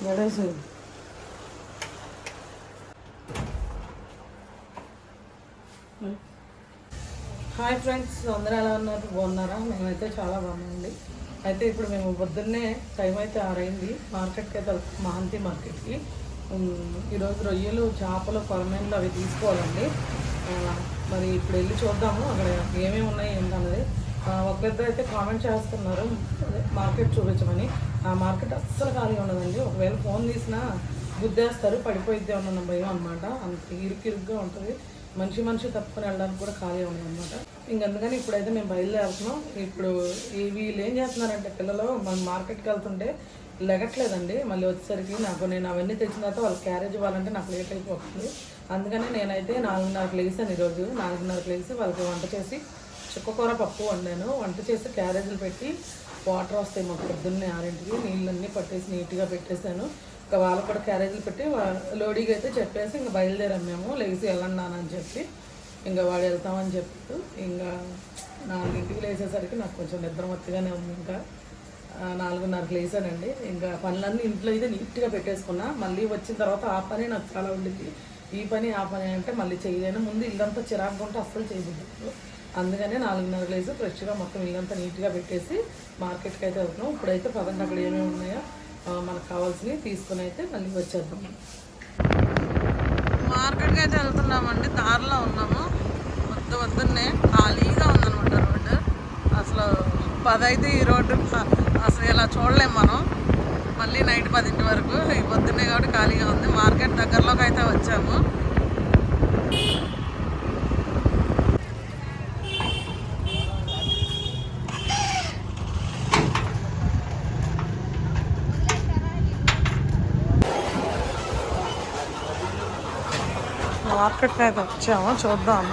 Ganesh hi friends, అందరూ ఎలా ఉన్నారు? బాగున్నారా? మేమైతే చాలా బాగున్నామండి. అయితే ఇప్పుడు మేము పొద్దున్నే టైం అయితే 6 అయింది. మార్కెట్కి అయితే మహంతి మార్కెట్కి. ఈరోజు రొయ్యలు, చేపలు, కొరమేన్లు అవి తీసుకోవాలండి. మరి ఇప్పుడు వెళ్ళి చూద్దాము అక్కడ ఏమేమి ఉన్నాయి ఏంటన్నది. ఒకరిద్దరు అయితే కామెంట్ చేస్తున్నారు మార్కెట్ చూపించమని. ఆ మార్కెట్ అస్సలు ఖాళీ ఉండదండి. ఒకవేళ ఫోన్ తీసినా గుద్దేస్తారు, పడిపోయిద్దే ఉన్న భయం అనమాట. అంత ఇరుకిరుగ్గా ఉంటుంది. మనిషి తప్పుకొని వెళ్ళడానికి కూడా ఖాళీ ఉండదు అనమాట. ఇంకందుకని ఇప్పుడైతే మేము బయలుదేరుతున్నాం. ఇప్పుడు వీళ్ళు ఏం చేస్తున్నారంటే, పిల్లలు మనం మార్కెట్కి వెళ్తుంటే లెగట్లేదండి. మళ్ళీ వచ్చేసరికి నేను అవన్నీ తెచ్చిన తర్వాత వాళ్ళకి క్యారేజ్ ఇవ్వాలంటే నాకు లేట్ అయిపోతుంది. అందుకని నేనైతే 4:30కి లేసాను. ఈరోజు 4:30కి లేసి వాళ్ళకి వంట చేసి చుక్కకూర పప్పు వండాను. వంట చేసి క్యారేజీలు పెట్టి వాటర్ వస్తాయి మాకు పొద్దున్నే 6ంటికి. నీళ్ళన్నీ పట్టేసి నీట్గా పెట్టేశాను. ఇంకా వాళ్ళకు కూడా క్యారేజీలు పెట్టి లోడీగా అయితే చెప్పేసి ఇంకా బయలుదేరాం మేము. లేచి వెళ్ళండి అని చెప్పి ఇంకా వాడు వెళ్తామని చెప్తూ ఇంకా 4ంటికి లేచేసరికి నాకు కొంచెం నిద్రమత్తిగానే ఉంది. ఇంకా 4:30కి లేసానండి. ఇంకా పనులన్నీ ఇంట్లో అయితే నీట్గా పెట్టేసుకున్నా. మళ్ళీ వచ్చిన తర్వాత ఆ పని నాకు చాలా ఉండింది. ఈ పని ఆ పని అంటే మళ్ళీ చేయలేను. ముందు ఇల్లంతా చిరాకుగా ఉంటే అస్సలు చేయబుద్దు. అందుకనే 4:30కి లేసి ఫ్రెష్గా మొత్తం ఇల్లంతా నీట్గా పెట్టేసి మార్కెట్కి అయితే వెళ్తున్నాం. ఇప్పుడైతే పదండి అక్కడ ఏమేమి ఉన్నాయో మనకు కావాల్సినవి తీసుకుని అయితే మళ్ళీ వచ్చేద్దాం. మార్కెట్కి అయితే వెళ్తున్నామండి. దారిలో ఉన్నాము. పొద్దున్నే ఖాళీగా ఉందన్నమాట రోడ్డు. అసలు 10 అయితే ఈ రోడ్డు అసలు ఇలా చూడలేము మనం. మళ్ళీ నైట్ 10 వరకు పొద్దున్నే కాబట్టి ఖాళీగా ఉంది. మార్కెట్ దగ్గరలోకి అయితే వచ్చాము. మార్కెట్కి అయితే వచ్చాము, చూద్దాం.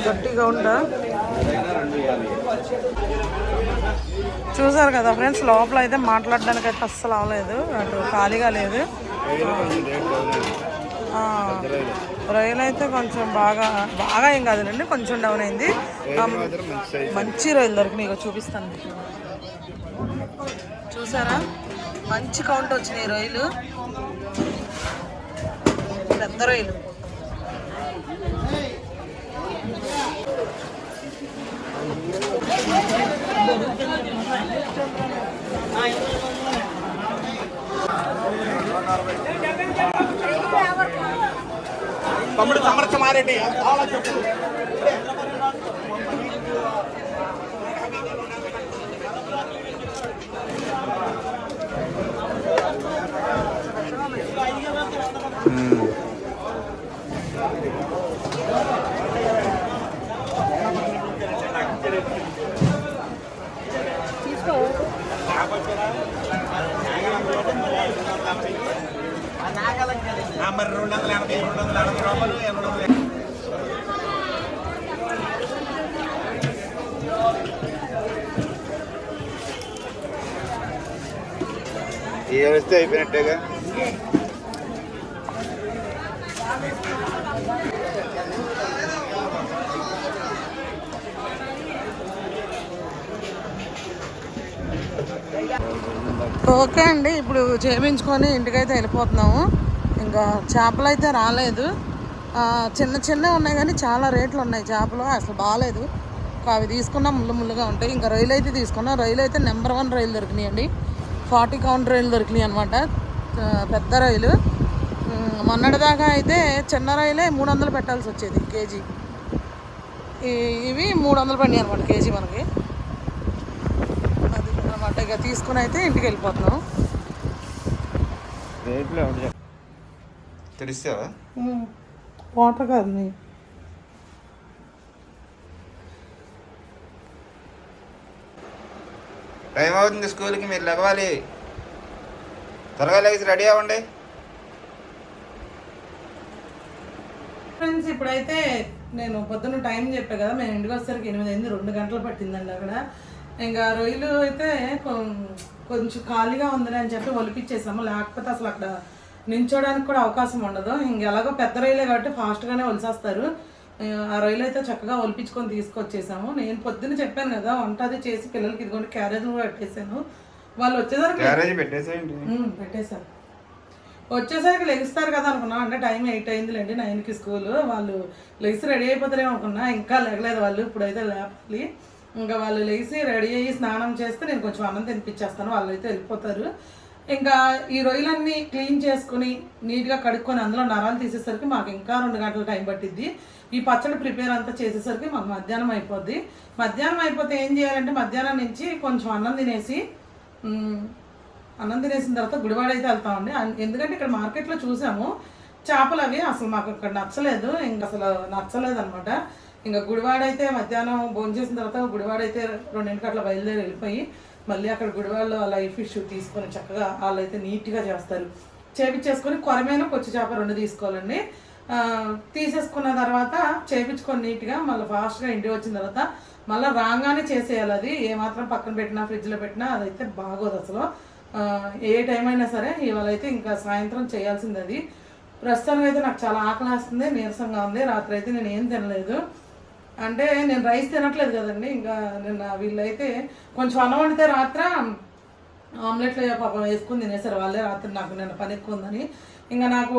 గట్టిగా ఉందా చూసారు కదా ఫ్రెండ్స్. లోపల అయితే మాట్లాడడానికి అయితే అస్సలు అవ్వలేదు. అటు ఖాళీగా లేదు. రొయ్యలు అయితే కొంచెం బాగా ఏం కాదులేండి, కొంచెం డౌన్ అయింది. మంచి రొయ్యలు దొరికినాయి. ఇక చూపిస్తాను. చూసారా, మంచి కౌంట్ వచ్చినాయి రొయ్యలు, పెద్ద రొయ్యలు. తమ్ముడు సమర్థమారెడ్డి మరి 280 రూపాయలు 80 ఏ వస్తే అయిపోయినట్టేగా. ఓకే అండి, ఇప్పుడు చేయించుకొని ఇంటికైతే వెళ్ళిపోతున్నాము. ఇంకా చేపలు అయితే రాలేదు, చిన్న చిన్నవి ఉన్నాయి కానీ చాలా రేట్లు ఉన్నాయి చేపలు, అసలు బాగాలేదు. అవి తీసుకున్నా ముళ్ళుగా ఉంటాయి. ఇంకా రైలు అయితే తీసుకున్నాం. రైలు అయితే నెంబర్ 1 రైలు దొరికినాయండి. 40 కౌంటర్ రైలు దొరికినాయి అనమాట, పెద్ద రైలు. మొన్నటిదాకా అయితే చిన్న రైలే 300 పెట్టాల్సి వచ్చేది కేజీ. ఇవి 300 పడినాయి అనమాట కేజీ మనకి. అది అనమాట. ఇక తీసుకుని అయితే ఇంటికి వెళ్ళిపోతున్నాం. తెలుస్తావా వాటర్ కాదు టైం అవుతుంది స్కూల్కి, మీరు లెగవాలి. త్వరగా లేచి రెడీ అవ్వండి. ఫ్రెండ్స్, ఇప్పుడైతే నేను పొద్దున్న టైం చెప్పా కదా, మేము ఇంటికి వచ్చేసరికి 8 అయింది. 2 గంటలు పట్టిందండి అక్కడ. ఇంకా రొయ్యలు అయితే కొంచెం ఖాళీగా ఉందని అని చెప్పి ఒలిపించేసాము, లేకపోతే అసలు అక్కడ నించోడానికి కూడా అవకాశం ఉండదు. ఇంక ఎలాగో పెద్ద రొయ్యలే కాబట్టి ఫాస్ట్గానే ఒలిసేస్తారు. ఆ రొయ్యలు అయితే చక్కగా ఒలిపించుకొని తీసుకొచ్చేసాము. నేను పొద్దున్న చెప్పాను కదా, వంట అది చేసి పిల్లలకి ఇదిగోండి క్యారేజ్ కూడా పెట్టేసాను. వాళ్ళు వచ్చేసరికి పెట్టేశారు. వచ్చేసరికి లెగిస్తారు కదా అనుకున్నా, అంటే టైం 8 అయిందిలేండి, 9కి స్కూల్. వాళ్ళు లెగిసి రెడీ అయిపోతారేమో అనుకున్నా, ఇంకా లెగలేదు వాళ్ళు. ఇప్పుడైతే లేపాలి. ఇంకా వాళ్ళు లెగిసి రెడీ అయ్యి స్నానం చేస్తే నేను కొంచెం అన్నం తినిపించేస్తాను, వాళ్ళు అయితే వెళ్ళిపోతారు. ఇంకా ఈ రొయ్యలన్నీ క్లీన్ చేసుకుని నీట్గా కడుక్కొని అందులో నరాలు తీసేసరికి మాకు ఇంకా 2 గంటల టైం పట్టిద్ది. ఈ పచ్చడి ప్రిపేర్ అంతా చేసేసరికి మాకు మధ్యాహ్నం అయిపోద్ది. మధ్యాహ్నం అయిపోతే ఏం చేయాలంటే, మధ్యాహ్నం నుంచి కొంచెం అన్నం తినేసిన తర్వాత గుడివాడ అయితే వెళ్తామండి. ఎందుకంటే ఇక్కడ మార్కెట్లో చూసాము చేపలు, అవి అసలు మాకు ఇక్కడ నచ్చలేదు, ఇంకా అసలు నచ్చలేదు అనమాట. ఇంకా గుడివాడ అయితే మధ్యాహ్నం భోజనం చేసిన తర్వాత గుడివాడ అయితే 2 అట్లా బయలుదేరి వెళ్ళిపోయి మళ్ళీ అక్కడ గుడివాడలో లైవ్ ఫిష్ తీసుకొని చక్కగా వాళ్ళు అయితే నీట్గా చేస్తారు. చేపించేసుకొని కొరమేను కొచ్చి చేప 2 తీసుకోవాలండి. తీసేసుకున్న తర్వాత చేపించుకొని నీట్గా మళ్ళీ ఫాస్ట్గా ఇంటికి వచ్చిన తర్వాత మళ్ళీ రాగానే చేసేయాలి. అది ఏమాత్రం పక్కన పెట్టినా ఫ్రిడ్జ్లో పెట్టినా అదైతే బాగోదు అసలు. ఏ టైం అయినా సరే ఇవాళ అయితే ఇంకా సాయంత్రం చేయాల్సింది అది. ప్రస్తుతానికి అయితే నాకు చాలా ఆకలిస్తుంది, నీరసంగా ఉంది. రాత్రి అయితే నేను ఏం తినలేదు, అంటే నేను రైస్ తినట్లేదు కదండి. ఇంకా నిన్న వీళ్ళైతే కొంచెం అన్నం వండితే రాత్రి ఆమ్లెట్లు పాపం వేసుకుని తినేసారు వాళ్ళే. రాత్రి నాకు నిన్న పని ఎక్కువ ఉందని ఇంకా నాకు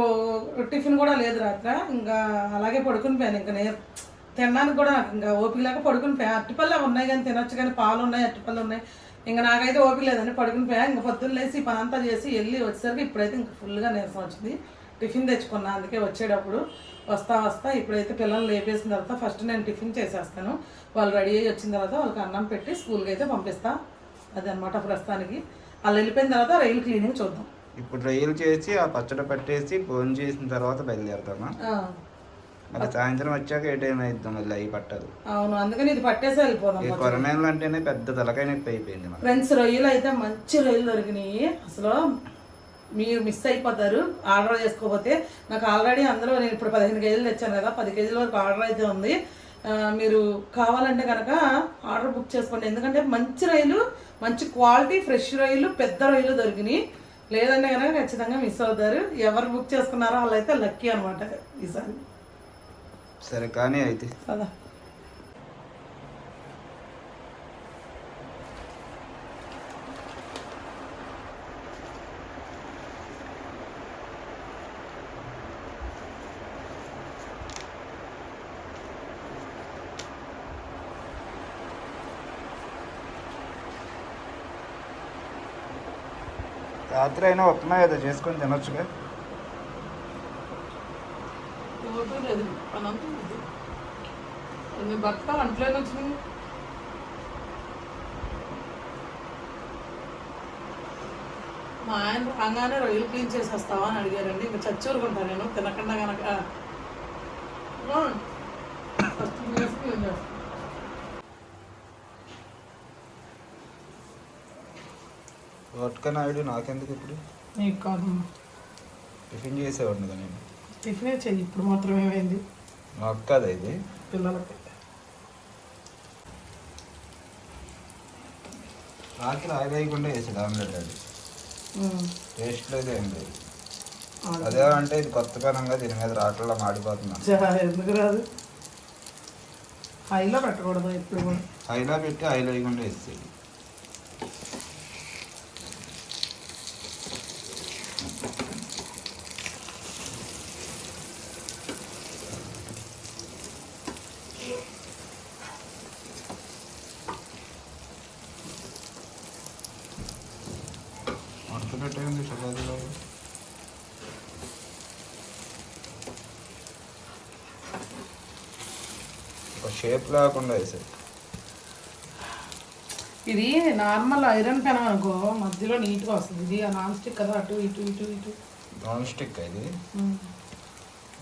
టిఫిన్ కూడా లేదు రాత్రి. ఇంకా అలాగే పడుకుని పోయాను. ఇంకా నేను తినడానికి కూడా నాకు ఇంకా ఓపిక లేక పడుకుని పోయా. అరటిపళ్ళు ఉన్నాయి కానీ తినొచ్చు, కానీ పాలు ఉన్నాయి, అరటిపళ్ళు ఉన్నాయి. ఇంకా నాకైతే ఓపిక లేదని పడుకుని పోయా. ఇంకా పొద్దున్న లేసి పని అంతా చేసి వెళ్ళి వచ్చేసరికి ఇప్పుడైతే ఇంకా ఫుల్గా నీరసం వచ్చింది. టిఫిన్ తెచ్చుకున్నా, అందుకే వచ్చేటప్పుడు వస్తా ఇప్పుడైతే పిల్లలు లేపేసిన తర్వాత ఫస్ట్ నేను టిఫిన్ చేసేస్తాను. వాళ్ళు రెడీ అయ్యి వచ్చిన తర్వాత వాళ్ళకి అన్నం పెట్టి స్కూల్కి అయితే పంపిస్తా. అదనమాట ప్రస్తుతానికి. వాళ్ళు వెళ్ళిపోయిన తర్వాత రైలు క్లీనింగ్ చూద్దాం. ఇప్పుడు రైలు చేసి ఆ పచ్చడి పట్టేసి భోజనం చేసిన తర్వాత బయలుదేరుతామా? మళ్ళీ సాయంత్రం వచ్చాక ఏ టైం అయిద్దాం మళ్ళీ అవి పట్టదు. అవును, అందుకని ఇది పట్టేసి వెళ్ళిపోదాం. కొరమేలు అంటేనే పెద్ద తలకాయ నొప్పి అయిపోయింది. ఫ్రెండ్స్, రొయ్యలు అయితే మంచి రొయ్యలు దొరికినాయి. అసలు మీరు మిస్ అయిపోతారు ఆర్డర్ చేసుకోకపోతే. నాకు ఆల్రెడీ అందులో నేను ఇప్పుడు 15 కేజీలు తెచ్చాను కదా, 10 కేజీల వరకు ఆర్డర్ అయితే ఉంది. మీరు కావాలంటే కనుక ఆర్డర్ బుక్ చేసుకోండి. ఎందుకంటే మంచి రొయ్యలు, మంచి క్వాలిటీ ఫ్రెష్ రొయ్యలు, పెద్ద రొయ్యలు దొరికినాయి. లేదంటే కనుక ఖచ్చితంగా మిస్ అవుతారు. ఎవరు బుక్ చేసుకున్నారో వాళ్ళైతే లక్కీ అనమాట ఈసారి. సరే కానీ అయితే కదా. రాత్రి అయినా ఉప్మా ఏదో చేసుకొని తినొచ్చుగా. బతకాలి అంట్లోనే వచ్చింది. మా ఆయన రాగానే రొయ్యలు క్లీన్ చేసి వస్తావా అని అడిగారండి. ఇంకా చచ్చూరుకుంటాను నేను తినకుండా కనుక. ఫస్ట్ క్లీన్ చేస్తాను. వాటికన్నా ఐడియా నాకెందుకు ఇప్పుడు? నీకు కాదు, టిఫిన్ చేసేవాడిని కదా నేను. టిఫినే చెయ్యి, ఇప్పుడు మాత్రం ఏమైంది నాకు కాదు ఇది పిల్లలకి. రాత్రి ఆయిల్ వేయకుండా వేసాడు ఆమ్లెట్. అది టేస్ట్ లేదు, ఏం లేదు. అదే అంటే ఇది కొత్త పనంగా దీని మీద రాట్లలో మాడిపోతున్నాను. ఎందుకు రాదు? హైలో పెట్టకూడదు ఎప్పుడు కూడా. హైలో పెట్టి ఆయిల్ వేయకుండా వేసేది. షేప్ లేకుండా వేసాడు. ఇది నార్మల్ ఐరన్ పెనం అనుకో మధ్యలో నీట్గా వస్తుంది. ఇది నాన్ స్టిక్ కదా, అటు ఇటు ఇటు ఇటు. నాన్ స్టిక్ ఇది.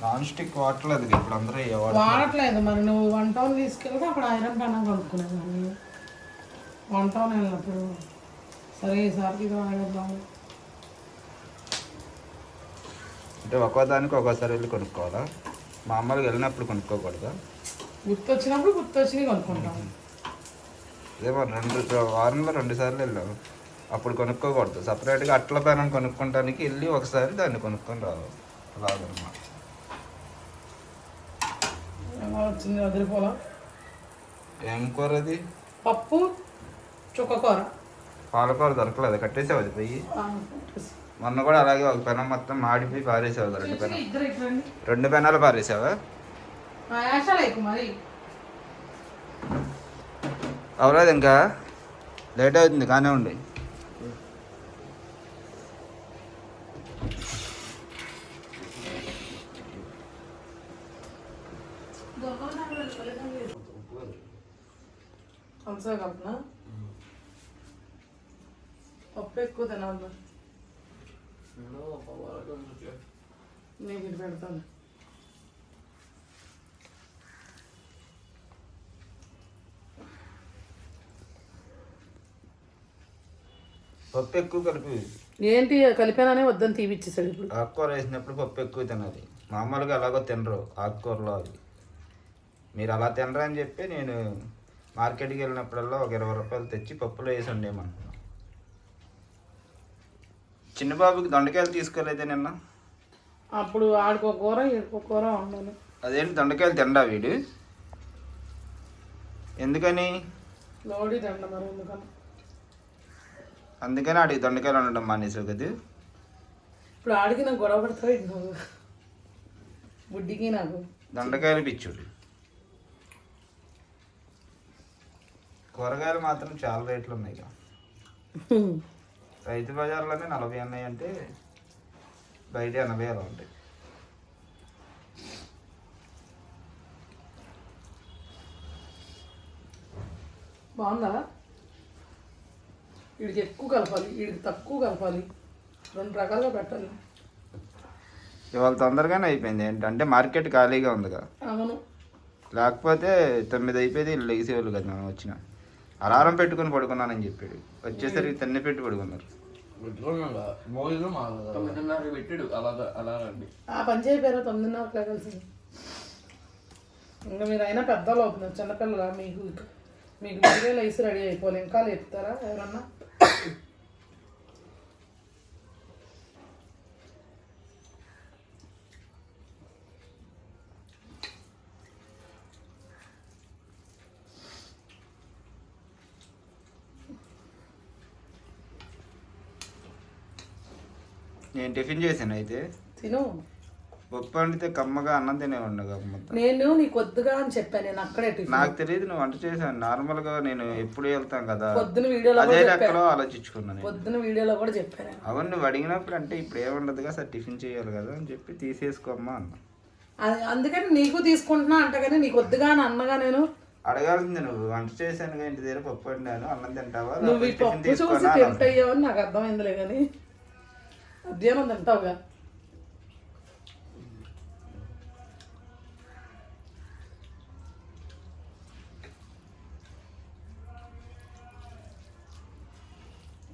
నాన్ స్టిక్ వాడట్లేదు ఇప్పుడు అందరూ వాడట్లేదు. మరి నువ్వు 1 టౌన్ తీసుకెళ్తే అక్కడ ఐరన్ పెనం కొనుక్కునేదాన్ని. 1 టౌన్ వెళ్ళినప్పుడు సరే ఈసారికి ఇది వాడేద్దాం అంటే ఒక్కోదానికి ఒక్కోసారి వెళ్ళి కొనుక్కోవాలా? మామూలుగా వెళ్ళినప్పుడు కొనుక్కోకూడదా? గుర్తొచ్చినప్పుడు గుర్తొచ్చినవి కొనుక్కుంటాం. అదేమో వారంలో 2 సార్లు వెళ్ళాము, అప్పుడు కొనుక్కోకూడదు. సపరేట్గా అట్ల పెనం కొనుక్కోవడానికి వెళ్ళి ఒకసారి దాన్ని కొనుక్కొని రావాలి. అలాగనమాట. వచ్చింది వదిలిపోలా. ఏం కూర అది? పప్పు చుక్కకూర. పాలకూర దొరకలేదు, కట్టేసావు అది పోయి. మొన్న కూడా అలాగే ఒక పెనం మొత్తం మాడిపోయి పారేసావు. 2 పెనాలు పారేసావా? మరి అవలేదు, ఇంకా లేట్ అవుతుంది. కానీ ఉండి కలుపునా పప్పు ఎక్కువ తినాలి. నీకు ఇది పెడతాను. పప్పు ఎక్కువ కలిపి ఏంటి కలిపాననే వద్దని తీపిచ్చేసాడు. ఇప్పుడు ఆకుకూర వేసినప్పుడు పప్పు ఎక్కువ తినాలి. మామూలుగా అలాగో తినరు ఆకుకూరలో. అది మీరు అలా తినరు అని చెప్పి నేను మార్కెట్కి వెళ్ళినప్పుడల్లా ఒక 20 రూపాయలు తెచ్చి పప్పులో వేసి ఉండేయమంటున్నాను. చిన్నబాబుకి దొండకాయలు తీసుకోలేదే నిన్న. అప్పుడు ఆడుకో కూర ఈడుకో కూర ఉండాలి. అదేంటి దొండకాయలు తినడా వీడు? ఎందుకని? లోడి తిండ మరి ఎందుకని. అందుకని ఆడికి దొండకాయలు ఉండడం మానేసావు కదా. ఇప్పుడు ఆడికి నాకు గొడవ పడతావు నువ్వు. బుడ్డికి నాకు దొండకాయలు పిచ్చుడు. కూరగాయలు మాత్రం చాలా రేట్లు ఉన్నాయి కదా. రైతు బజార్లోనే 40 ఉన్నాయి అంటే బయట 80 అలా ఉంటాయి. బాగుందా? వీడికి ఎక్కువ కలపాలి, వీడికి తక్కువ కలపాలి, 2 రకాలుగా పెట్టాలి. ఇవాళ తొందరగానే అయిపోయింది. ఏంటంటే మార్కెట్ ఖాళీగా ఉందిగా. అవును, లేకపోతే 9 అయిపోయింది. వీళ్ళు లెగిసేవాళ్ళు కదా. మనం వచ్చిన అలారం పెట్టుకుని పడుకున్నానని చెప్పాడు. వచ్చేసరికి తెన్ని పెట్టి పడుకున్నారు. ఆ పని చేయపోయారు. 9:30 లేగాల్సింది. ఇంకా మీరు అయినా పెద్దలు అవుతున్నారు, చిన్నపిల్లల. మీకు మీరే లేసి రెడీ అయిపోవాలి. ఇంకా లేపుతారా ఎవరన్నా? నేను టిఫిన్ చేశాను. అయితే తిను. పప్పు వండితే కమ్మగా అన్నం తినే ఉండగా. నేను నీకు వద్దుగా అని చెప్పాను. నేను అక్కడే నాకు తెలియదు నువ్వు వంట చేశాను. నార్మల్ గా నేను ఎప్పుడు వెళ్తాం కదా, పొద్దున వీడియోలో అదే లెక్కలో ఆలోచించుకున్నాను. పొద్దున వీడియోలో కూడా చెప్పాను. అవును, నువ్వు అడిగినప్పుడు అంటే ఇప్పుడు ఏముండదుగా సార్, టిఫిన్ చేయాలి కదా అని చెప్పి తీసేసుకోమ్మా అన్న. అందుకని నీకు తీసుకుంటున్నా అంట. కానీ నీకు వద్దుగా అని అన్నగా నేను అడగాల్సింది. నువ్వు వంట చేశాను ఇంటి దగ్గర పప్పు వండాను, అన్నం తింటావా, నువ్వు ఈ పప్పు చూసి తింటాయో అని నాకు అర్థమైందిలే. కానీ మధ్యాహ్నం తింటావుగా.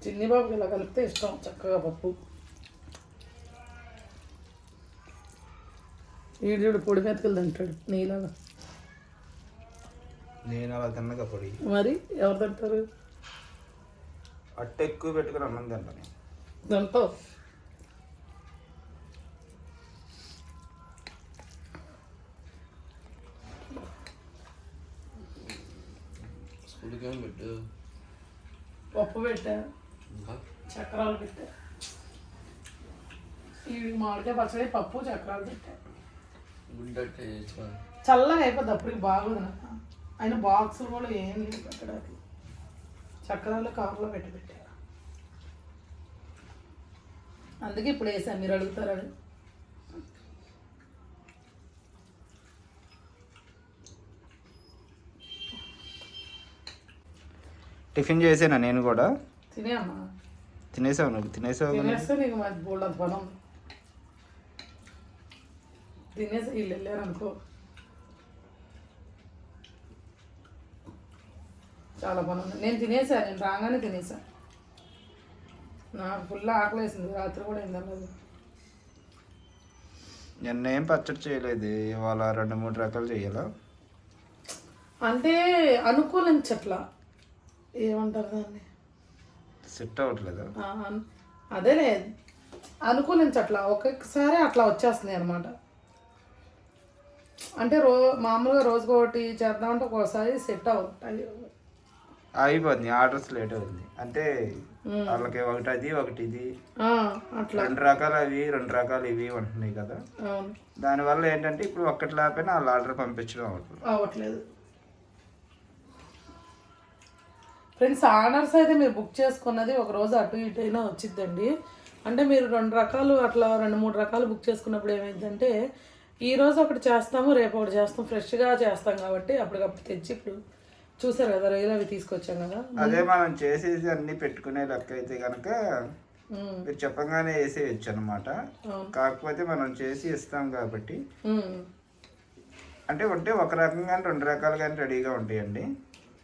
చిన్ని బాబుకి ఇలా కలిపితే ఇష్టం చక్కగా పప్పు. ఈడు పొడి మెతుకులు తింటాడు నీలాగా. నేను అలా తిన్నగా పొడి. మరి ఎవరు తింటారు? అట్ట ఎక్కువ పెట్టుకుని అన్నం తింటాను. తింటావు. పప్పు పెట్టా, చక్రాలు పెట్టా. ఈ మామిడికాయ పచ్చడి, పప్పు, చక్రాలు పెట్టా. చల్లగా అయిపోద్ది అప్పటికి. బాగుంది నాకు. ఆయన బాక్సులు కూడా ఏం లేదు పెట్టడానికి. చక్రాలు కవర్లో పెట్టా. అందుకే ఇప్పుడు వేసాను. మీరు అడుగుతారని. టిఫిన్ చేసానా నేను కూడా? తినే అమ్మా, తినేసావు నువ్వు? తినేసావు కదా? తినేస్తే నీకు మరి బోల్డ్ పని ఉంది. తినేసి వీళ్ళు వెళ్ళారు అనుకో చాలా పని ఉంది. నేను తినేసాను, నేను రాగానే తినేసాను. నాకు ఫుల్ ఆకలి వేసింది, రాత్రి కూడా ఏం తినలేదు. నిన్న ఏం పచ్చడి చేయలేదు, ఇవాళ 2-3 రకాలు చేయాలా? అంటే అనుకూలించట్లా, ఏమంటారు దాన్ని, సెట్ అవ్వట్లేదు. అదేలే అనుకూలించట్లా, ఒక్కొక్కసారి అట్లా వచ్చేస్తున్నాయి అనమాట. అంటే మామూలుగా రోజుకి ఒకటి చేద్దామంటే ఒక్కోసారి సెట్ అవుతాయి, అయిపోతుంది. ఆర్డర్స్ లేట్ అవుతుంది అంటే వాళ్ళకి ఒకటి అది ఒకటి ఇది అట్లా 2 రకాలు అవి 2 రకాలు ఇవి ఉంటున్నాయి కదా. దానివల్ల ఏంటంటే ఇప్పుడు ఒక్కటి లేకపోయినా వాళ్ళు ఆర్డర్ పంపించడం అవ్వట్లేదు. ఫ్రెండ్స్, ఆర్డర్స్ అయితే మీరు బుక్ చేసుకున్నది ఒక రోజు అటు ఇటు అయినా వచ్చిద్దండి. అంటే మీరు 2 రకాలు అట్లా 2-3 రకాలు బుక్ చేసుకున్నప్పుడు ఏమైందంటే ఈ రోజు ఒకటి చేస్తాము, రేపు ఒకటి చేస్తాం, ఫ్రెష్గా చేస్తాం కాబట్టి అప్పటికప్పుడు తెచ్చి ఇప్పుడు చూసారు కదా రొయ్యలు అవి తీసుకొచ్చాం కదా. అదే మనం చేసేసి అన్ని పెట్టుకునే లెక్క అయితే కనుక మీరు చెప్పగానే వేసేయచ్చు అనమాట. కాకపోతే మనం చేసి ఇస్తాం కాబట్టి అంటే ఒక రకంగా 2 రకాలు కానీ రెడీగా ఉంటాయండి.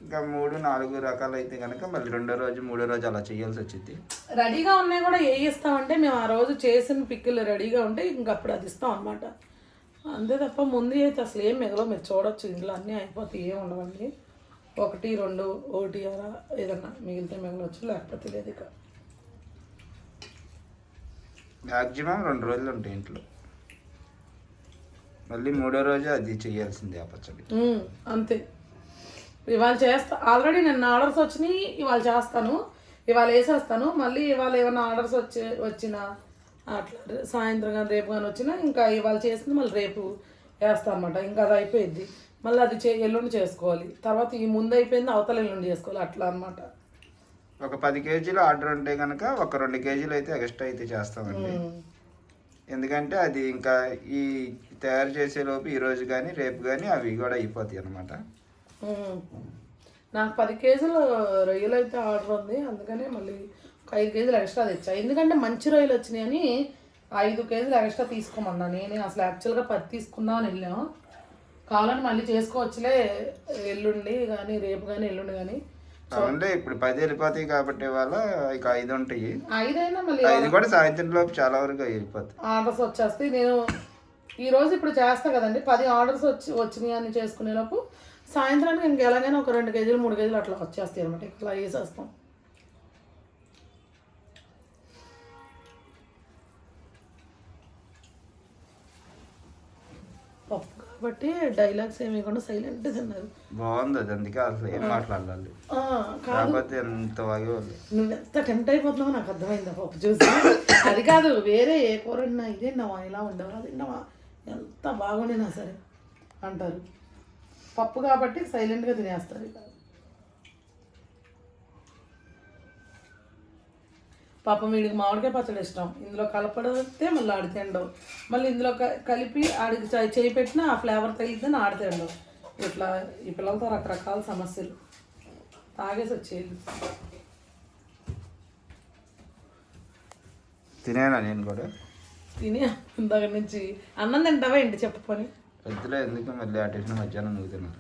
ఇంకా 3-4 రకాలు అయితే కనుక మళ్ళీ 2వ రోజు 3వ రోజు అలా చేయాల్సి వచ్చింది. రెడీగా ఉన్నాయి కూడా ఏ ఇస్తామంటే మేము ఆ రోజు చేసిన పిక్కులు రెడీగా ఉంటే ఇంకప్పుడు అది ఇస్తాం అనమాట. అంతే తప్ప ముందు అయితే అసలు ఏం మిగలవు. మీరు చూడొచ్చు, ఇంట్లో అన్నీ అయిపోతాయి, ఏం ఉండవండి. 1-2 1 అలా ఏదన్నా మిగిలితే మిగలవచ్చు, లేకపోతే లేదు. ఇక మ్యాక్సిమం 2 రోజులు ఉంటాయి ఇంట్లో, మళ్ళీ 3వ రోజు అది చేయాల్సిందే ఆ పచ్చడి. అంతే. ఇవాళ చేస్తా, ఆల్రెడీ నిన్న ఆర్డర్స్ వచ్చినాయి, ఇవాళ చేస్తాను, ఇవాళ వేసేస్తాను. మళ్ళీ ఇవాళ ఏమైనా ఆర్డర్స్ వచ్చినా అట్లా సాయంత్రం కానీ రేపు కానీ వచ్చినా ఇంకా ఇవాళ చేసింది మళ్ళీ రేపు వేస్తాను అనమాట. ఇంకా అది అయిపోయింది, మళ్ళీ అది ఎల్లుండి చేసుకోవాలి, తర్వాత ఈ ముందు అయిపోయింది అవతల ఎల్లుండి చేసుకోవాలి, అట్లా అనమాట. ఒక 10 కేజీలు ఆర్డర్ ఉంటే కనుక ఒక 2 కేజీలు అయితే ఎక్స్ట్రా అయితే చేస్తామండి. ఎందుకంటే అది ఇంకా ఈ తయారు చేసే లోపు ఈరోజు కానీ రేపు కానీ అవి కూడా అయిపోతాయి అన్నమాట. నాకు 10 కేజీలు రొయ్యలు అయితే ఆర్డర్ ఉంది, అందుకనే మళ్ళీ ఒక 5 కేజీలు ఎక్స్ట్రా తెచ్చా. ఎందుకంటే మంచి రొయ్యలు వచ్చినాయని 5 కేజీలు ఎక్స్ట్రా తీసుకోమన్నా. నేను అసలు యాక్చువల్గా 10 తీసుకుందాం అని వెళ్ళాము. కావాలని మళ్ళీ చేసుకోవచ్చులే ఎల్లుండి కానీ రేపు కానీ ఎల్లుండి కానీ. అంటే ఇప్పుడు 10 వెళ్ళిపోతాయి కాబట్టి వాళ్ళ ఇక 5 ఉంటాయి. 5 అయినా మళ్ళీ 5 కూడా సాయంత్రం లోపు చాలా వరకు వెళ్ళిపోతాయి, ఆర్డర్స్ వచ్చేస్తాయి. నేను ఈరోజు ఇప్పుడు చేస్తా కదండి, 10 ఆర్డర్స్ వచ్చినాయి అని చేసుకునే లోపు సాయంత్రానికి ఇంక ఎలాగైనా ఒక 2 కేజీలు 3 కేజీలు అట్లా వచ్చేస్తాయి అనమాట. ఇట్లా వేసేస్తాం. పప్పు కాబట్టి డైలాగ్స్ ఏమి కూడా సైలెంట్ తిన్నారు. బాగుంది అది, అందుకే అసలు ఏం మాట్లాడాలి. కాకపోతే ఎంత బాగోవాలి, నువ్వు ఎంత టెంప్ట్ అయిపోతున్నావో నాకు అర్థమైంది పప్పు చూసి. అది కాదు, వేరే ఏ కూర తిన్నా ఇదే తిన్నావా, ఇలా ఉండవా తిన్నావా, ఎంత బాగుండినా సరే అంటారు. పప్పు కాబట్టి సైలెంట్గా తినేస్తారు. ఇక పాపం వీడికి మామిడికాయ పచ్చడి ఇష్టం, ఇందులో కలపడితే మళ్ళీ ఆడితే ఉండవు, మళ్ళీ ఇందులో కలిపి ఆడికి చేయి పెట్టినా ఆ ఫ్లేవర్ తగిలిద్దని ఆడితే ఉండవు. ఇట్లా ఈ పిల్లలతో రకరకాల సమస్యలు తాగేసి వచ్చేది. తినేనా నేను కూడా తినే ఇందాక నుంచి అన్నం తింటావా ఏంటి చెప్పుకొని పెద్దలో ఎందుకు మళ్ళీ అటేసిన మధ్యాహ్నం నువ్వు తిన్నాను.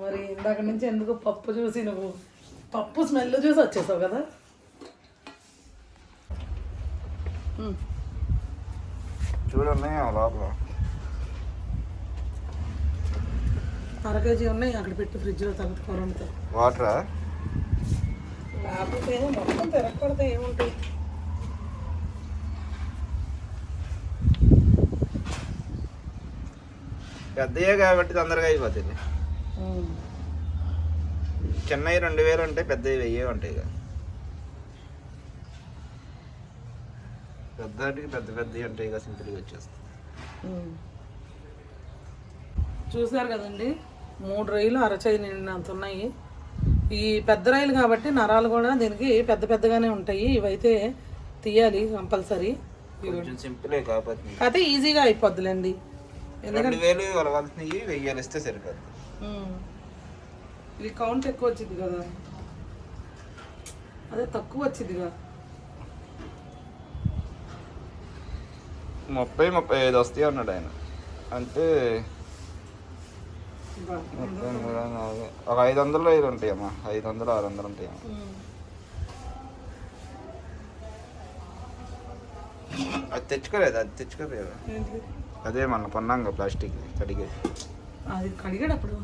మరి ఇందాక నుంచి ఎందుకు పప్పు చూసి నువ్వు పప్పు స్మెల్ చూసి వచ్చేసావు కదా. చూడండి లోపల 1/2 కేజీ ఉన్నాయి, అక్కడ పెట్టి ఫ్రిడ్జ్లో తగ్గట్టు కూర ఉంటాయి. వాటరా లేకపోతే మొత్తం తిరగకూడదు, ఏముంటాయి. పెద్దయే కాబట్టి తొందరగా అయిపోతుంది. చిన్నవి 2000 ఉంటాయి, పెద్దవి 1000 ఉంటాయి కదా. పెద్దటికి పెద్దవి ఉంటాయి కదా, సింపుల్గా వచ్చేస్తాయి. చూసారు కదండి, 3 రొయ్యలు అరచేయి నిండినంత ఉన్నాయి. ఈ పెద్ద రొయ్యలు కాబట్టి నరాలు కూడా దీనికి పెద్దగానే ఉంటాయి. ఇవైతే తీయాలి కంపల్సరీ. కొంచెం సింపులే కాకపోతే అయితే ఈజీగా అయిపోద్దులేండి. 2000 వాళ్ళకి 1000 ఇస్తే సరిపోద్ది. ఇది కౌంట్ ఎక్కువ వచ్చింది కదా. అదే తక్కువ వచ్చిందిగా 30-35 వస్తాయి అన్నాడు ఆయన. అంటే ఒక 500 ఉంటాయమ్మా, 500-600 ఉంటాయమ్మా. అది తెచ్చుకోలేదు. అదే మన కొన్నాం ప్లాస్టిక్ కడిగేది. అది కడిగాడు అప్పుడు.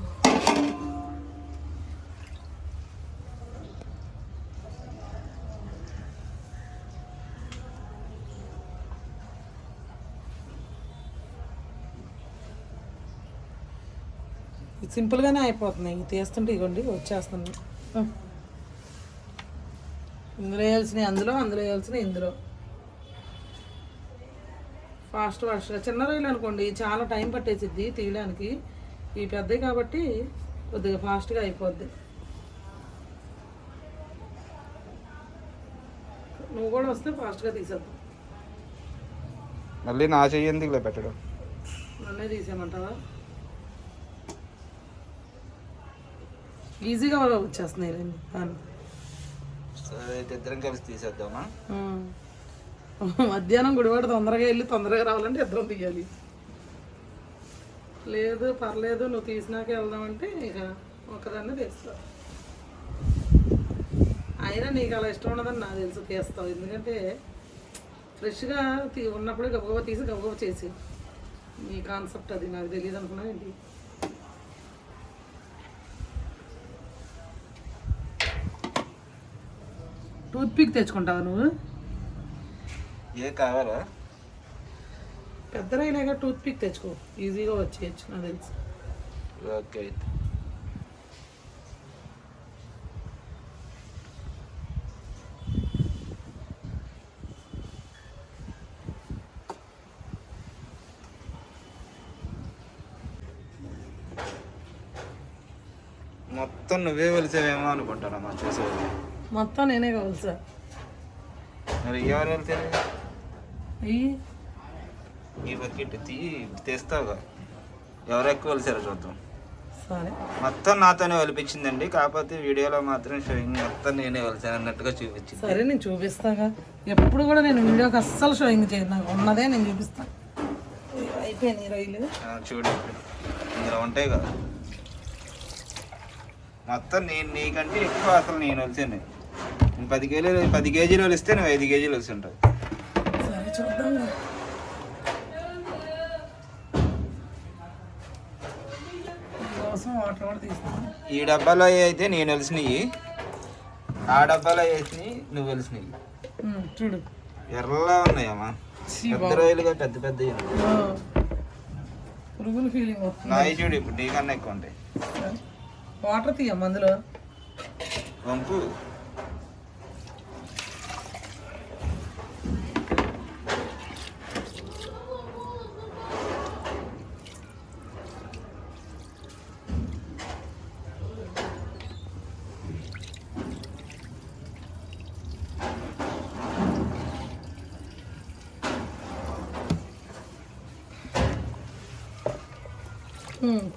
సింపుల్గానే అయిపోతున్నాయి తీస్తుంటే. ఇవ్వండి వచ్చేస్తుంది. ఇందులో వేయాల్సినవి అందులో వేయాల్సినవి ఇందులో. ఫాస్ట్గా చిన్న రొయ్యలు అనుకోండి చాలా టైం పట్టేసిద్ది తీయడానికి. ఈ పెద్దవి కాబట్టి కొద్దిగా ఫాస్ట్గా అయిపోద్ది. నువ్వు కూడా వస్తే ఫాస్ట్గా తీసేద్దాం. మళ్ళీ నా చెయ్యింది ఇలా పెట్టడం. నన్నే తీసేయమంటావా? ఈజీగా వచ్చేస్తున్నాయి కానీ. సరే అయితే ఇద్దరం కలిసి తీసేద్దామా? మధ్యాహ్నం గుడివాడ తొందరగా వెళ్ళి తొందరగా రావాలంటే ఇద్దరం తీయాలి. లేదు పర్లేదు నువ్వు తీసినాకే వెళ్దామంటే ఇక ఒకదాన్ని తీస్తావు. అయినా నీకు అలా ఇష్టం ఉండదని నాకు తెలుసు, తీస్తావు. ఎందుకంటే ఫ్రెష్గా ఉన్నప్పుడే గబగబా తీసి గబగబా చేసి. నీ కాన్సెప్ట్ అది నాకు తెలియదు అనుకున్నా ఏంటి. టూత్పిక్ తెచ్చుకుంటావా నువ్వు? ఏ కావాలా? పెద్ద రైలేగా టూత్పిక్ తెచ్చుకో, ఈజీగా వచ్చేయచ్చు నాకు తెలుసు. ఓకే అయితే మొత్తం నువ్వే వెలిసావేమో అనుకుంటానమ్మా చూసేది. మొత్తం నేనే కావాలి సార్. మరి ఎవరు వెళ్తారు? అయ్యి ఈ బకెట్ తీస్తావుగా, ఎవరు ఎక్కువ వెలిసారో చూద్దాం. సరే మొత్తం నాతోనే వెలిపించిందండి, కాకపోతే వీడియోలో మాత్రం షోయింగ్ మొత్తం నేనే వెలిసాను అన్నట్టుగా చూపించింది. సరే నేను చూపిస్తాగా. ఎప్పుడు కూడా నేను వీడియోకి అస్సలు షోయింగ్ చేయను, నాకు ఉన్నదే నేను చూపిస్తాను. అయిపోయింది రైలు. చూడు ఇందులో ఉంటాయి కదా, మొత్తం నేను నీకంటే ఎక్కువ అసలు నేను వెలిసాను. నేను 10 కేజీలు వెలిస్తే నువ్వు 5 కేజీలు వెలిసి ఉంటావు. సరే చూద్దాం. కోసం వాటర్ కూడా తీస్తాను. ఈ డబ్బాలో అయితే నేను వెలిసినవి, ఆ డబ్బాలో వేసినవి నువ్వు వెలిసినవి. చూడు ఎర్రలా ఉన్నాయమ్మా, పెద్ద రోజులుగా పెద్ద పెద్ద పురుగుల ఫీలింగ్ వస్తుంది. నాయి చూడు ఇప్పుడు నీకన్నా ఎక్కువ ఉంటాయి. వాటర్ తీయమ్మ అందులో వంపు.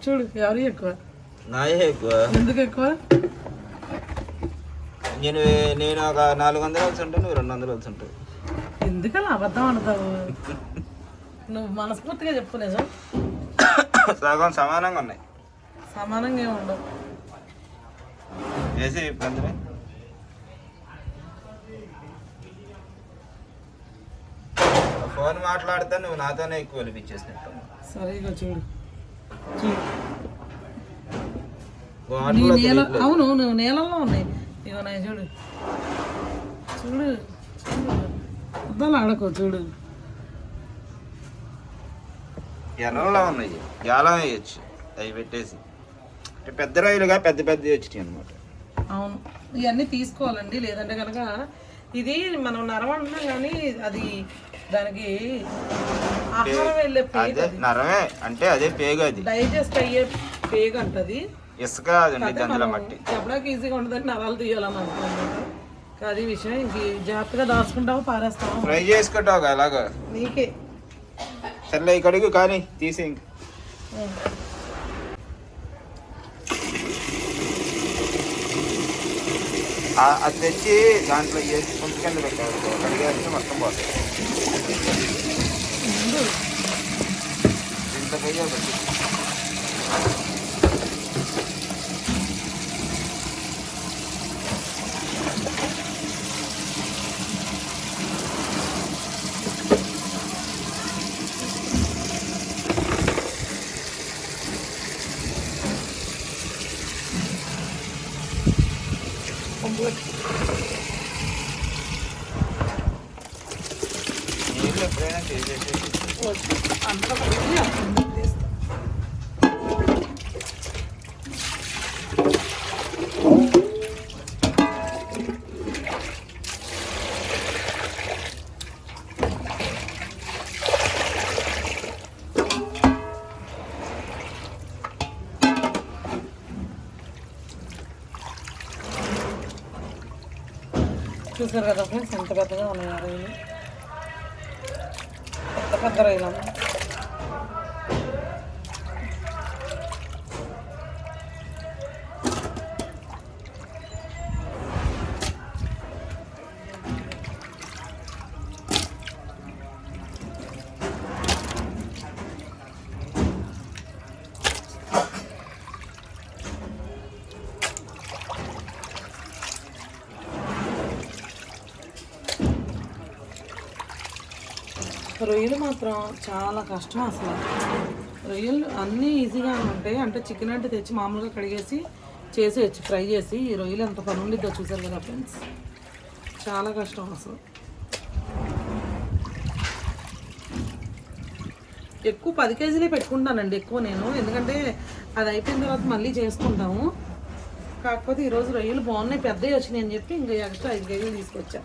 చూడు ఎవరు ఎక్కువ? నాయే ఎక్కువ. ఎందుకు ఎక్కువ? నేను ఒక 400 కలిసి ఉంటాను, నువ్వు 200 కలిసి ఉంటావు. ఎందుకలా అబద్ధం అంటావు? నువ్వు మనస్ఫూర్తిగా చెప్పు నిజం. సగం సమానంగా ఉన్నాయి. సమానంగా ఏమి ఉండవు. వేసి ఇప్పుడు ఫోన్ మాట్లాడితే నువ్వు నాతోనే ఎక్కువ వెలిపించేసినట్టు. సరే ఇక చూడు చూడు. అవును నువ్వు నీళ్ళల్లో ఉన్నాయి. ఇక నా చూడు చూడు చూడు, అద్దాలు ఆడకో చూడు. ఎర్రలో ఉన్నాయి, గాలం వేయచ్చు అవి పెట్టేసి. అంటే పెద్ద రైలుగా పెద్ద పెద్ద వచ్చాయి అనమాట. అవును ఇవన్నీ తీసుకోవాలండి, లేదంటే కనుక ఇది మనం నరవన్నా కానీ అది దానికి ఆహారం వెళ్ళే పేగు. నరమే అంటే అదే పేగు, అది డైజెస్ట్ అయ్యే పేగు అంటది. ఇసుక అదండి, అందులో మట్టి. చెప్పడానికి ఈజీగా ఉంటుందని నరాలు తీయాలని అనుకుంటున్నాను. అది విషయం. ఇంక జాగ్రత్తగా దాచుకుంటావు, పారేస్తావు, ఫ్రై చేసుకుంటావు అలాగా నీకే. సర్లే ఇక్కడికి కానీ తీసి ఇంక అది తెచ్చి దాంట్లో వేసి పుంత కింద పెట్టారు కడిగేస్తే మొత్తం పోతుంది. ఇంత పోయే పెట్టి నీళ్ళు ఎప్పుడైనా చేసేసి అంతా చూసారు కదా ఫ్రెండ్స్ ఎంత పెద్దగా ఉన్నాయి రొయ్యలు, పెద్ద పెద్ద రొయ్యలు. రొయ్యలు మాత్రం చాలా కష్టం అసలు. రొయ్యలు అన్నీ ఈజీగానే ఉంటాయి, అంటే చికెన్ అంటే తెచ్చి మామూలుగా కడిగేసి చేసేయచ్చు ఫ్రై చేసి. ఈ రొయ్యలు ఎంత పని ఉండిద్దో చూసారు కదా ఫ్రెండ్స్, చాలా కష్టం అసలు. ఎక్కువ 10 కేజీలే పెట్టుకుంటానండి ఎక్కువ నేను, ఎందుకంటే అది అయిపోయిన తర్వాత మళ్ళీ చేసుకుంటాము. కాకపోతే ఈరోజు రొయ్యలు బాగున్నాయి, పెద్దవి వచ్చినాయి అని చెప్పి ఇంకా ఎక్స్ట్రా 5 కేజీలు తీసుకొచ్చా.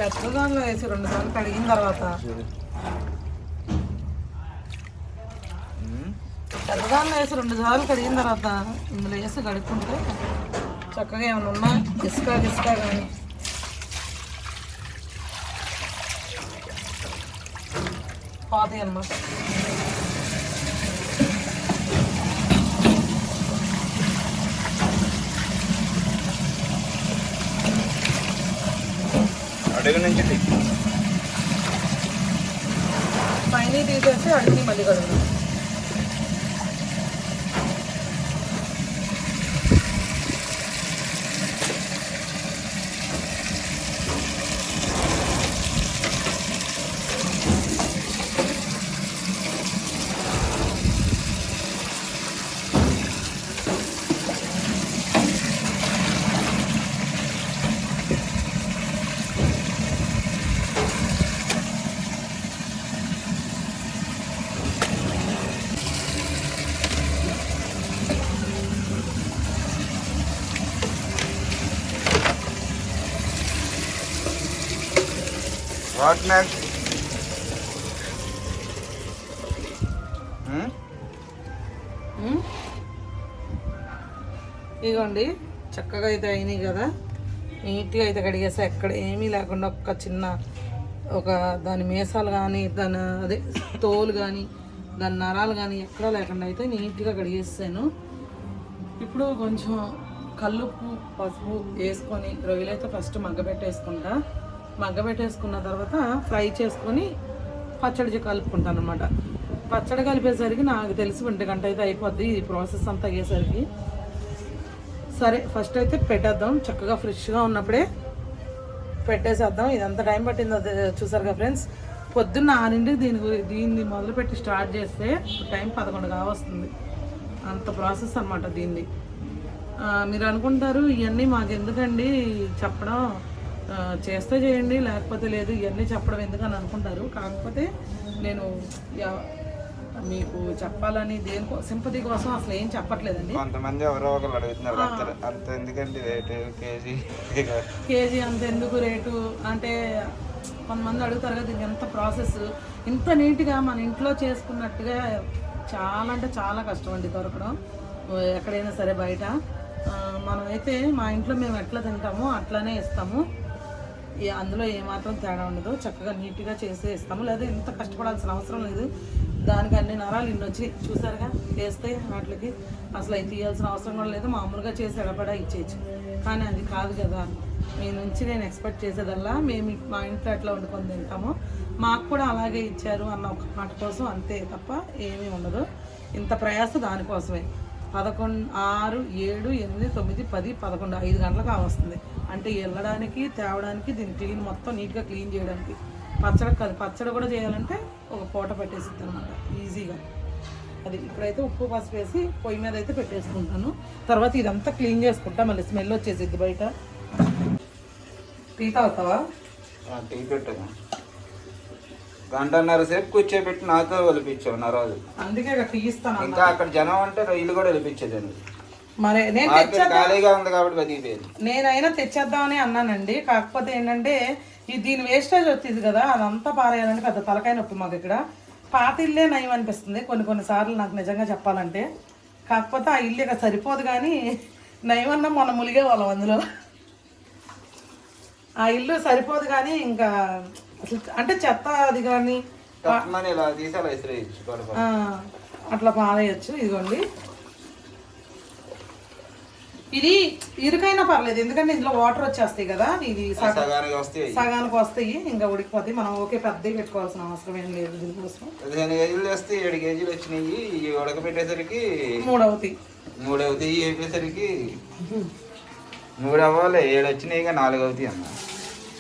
పెద్దదానిలో వేసి 2 సార్లు కడిగిన తర్వాత ఇందులో వేసి కడుక్కుంటే చక్కగా ఏమైనా ఉన్నా ఇసుక కానీ పోతాయి అన్నమాట. అడుగు నుంచి పైన తీసేసి అడిగి మళ్ళీ కడుగు. What next? ఇదిగోండి చక్కగా అయితే అయినాయి కదా, నీట్గా అయితే కడిగేసా. ఎక్కడ ఏమీ లేకుండా ఒక దాని మీసాలు కానీ దాని అదే తోలు కానీ దాని నరాలు కానీ ఎక్కడా లేకుండా అయితే నీట్గా కడిగేసాను. ఇప్పుడు కొంచెం కల్లుప్పు పసుపు వేసుకొని రొయ్యలు అయితే ఫస్ట్ మగ్గబెట్టేసుకున్న తర్వాత ఫ్రై చేసుకొని పచ్చడి కలుపుకుంటాను అనమాట. పచ్చడి కలిపేసరికి నాకు తెలిసి 1 గంట అయితే అయిపోద్ది ఈ ప్రాసెస్ అంతా అయ్యేసరికి. సరే ఫస్ట్ అయితే పెట్టేద్దాం, చక్కగా ఫ్రెష్గా ఉన్నప్పుడే పెట్టేసేద్దాం. ఇదంతా టైం పట్టింది అది చూసారుగా ఫ్రెండ్స్. పొద్దున్న 6ంటికి దీన్ని మొదలుపెట్టి స్టార్ట్ చేస్తే టైం 11 కావస్తుంది. అంత ప్రాసెస్ అనమాట దీన్ని. మీరు అనుకుంటారు ఇవన్నీ మాకు ఎందుకండి చెప్పడం, చేస్తే చేయండి లేకపోతే లేదు, ఇవన్నీ చెప్పడం ఎందుకని అనుకుంటారు. కాకపోతే నేను మీకు చెప్పాలని దేనికో సింపతి కోసం అసలు ఏం చెప్పట్లేదండి. కొంతమంది ఎవరో ఒకరు అడుగుతున్నారు అంత ఎందుకంటే రేటు కేజీ అంత ఎందుకు రేటు అంటే కొంతమంది అడుగుతారు కదా. ఇది ఎంత ప్రాసెస్, ఇంత నీట్గా మన ఇంట్లో చేసుకున్నట్టుగా చాలా అంటే చాలా కష్టం అండి దొరకడం ఎక్కడైనా సరే బయట. మనమైతే మా ఇంట్లో మేము ఎట్లా తింటామో అట్లానే ఇస్తాము, అందులో ఏమాత్రం తేడా ఉండదు. చక్కగా నీట్గా చేసే ఇస్తాము, లేదా ఇంత కష్టపడాల్సిన అవసరం లేదు. దానికి అన్ని నరాలు ఇన్ని వచ్చి చూసారుగా వేస్తే వాటికి అసలు అవి తీయాల్సిన అవసరం కూడా లేదు. మామూలుగా చేసి ఎడపడా ఇచ్చేయచ్చు. కానీ అది కాదు కదా, మీ నుంచి నేను ఎక్స్పెక్ట్ చేసేదల్లా మేము మా ఇంట్లో ఎట్లా వండుకొని తింటామో మాకు కూడా అలాగే ఇచ్చారు అన్న ఒక మాట కోసం, అంతే తప్ప ఏమీ ఉండదు. ఇంత ప్రయాస దానికోసమే. 11, 6, 7, 8, 9, 10, 11 5 గంటలకు వస్తుంది. అంటే వెళ్ళడానికి తేవడానికి దీన్ని క్లీన్ మొత్తం నీట్గా క్లీన్ చేయడానికి. పచ్చడి కూడా చేయాలంటే ఒక పూట పెట్టేసిద్ది అనమాట ఈజీగా. అది ఇప్పుడైతే ఉప్పు పసుపు వేసి పొయ్యి మీద అయితే పెట్టేసుకుంటాను. తర్వాత ఇదంతా క్లీన్ చేసుకుంటా, మళ్ళీ స్మెల్ వచ్చేసిద్ది బయట. టీ తాగుతావా? టీ పెట్టదు, 1.5 సేపు కూర్చోబెట్టి నాతో ఒలిపించావు నా రోజు. అందుకే టీ ఇస్తాను. ఇంకా అక్కడ జనం అంటే రొయ్యలు కూడా ఒలిపించేదండి. మరి నేను ఖాళీగా ఉంది కాబట్టి బతికిపోయింది. నేనైనా తెచ్చేద్దామని అన్నానండి. కాకపోతే ఏంటంటే దీని వేస్టేజ్ వచ్చింది కదా, అదంతా పారేయాలంటే పెద్ద తలకాయ నొప్పి మాకు ఇక్కడ. పాత ఇల్లే నయం అనిపిస్తుంది కొన్నిసార్లు నాకు నిజంగా చెప్పాలంటే. కాకపోతే ఆ ఇల్లు ఇక సరిపోదు, కానీ నయమన్నా మొన్న ములిగే వాళ్ళం అందులో. ఆ ఇల్లు సరిపోదు కానీ ఇంకా అసలు అంటే చెత్త అది కానీ అట్లా పారేయచ్చు. ఇదిగోండి, ఇది ఇరుకైనా పర్లేదు ఎందుకంటే ఇందులో వాటర్ వచ్చేస్తాయి కదా. ఇది సగానికి వస్తాయి, ఇంకా ఉడికిపోతాయి. మనం ఓకే పెద్దవి పెట్టుకోవాల్సిన అవసరం ఏం లేదు. దీనికోసం 15 కేజీలు వేస్తే 7 కేజీలు వచ్చినాయి. ఉడకబెట్టేసరికి 3 అవుతాయి. 3 అవుతాయి. వేపేసరికి 3 అవ్వాలి. 7 వచ్చినాయి, 4 అవుతాయి అన్న.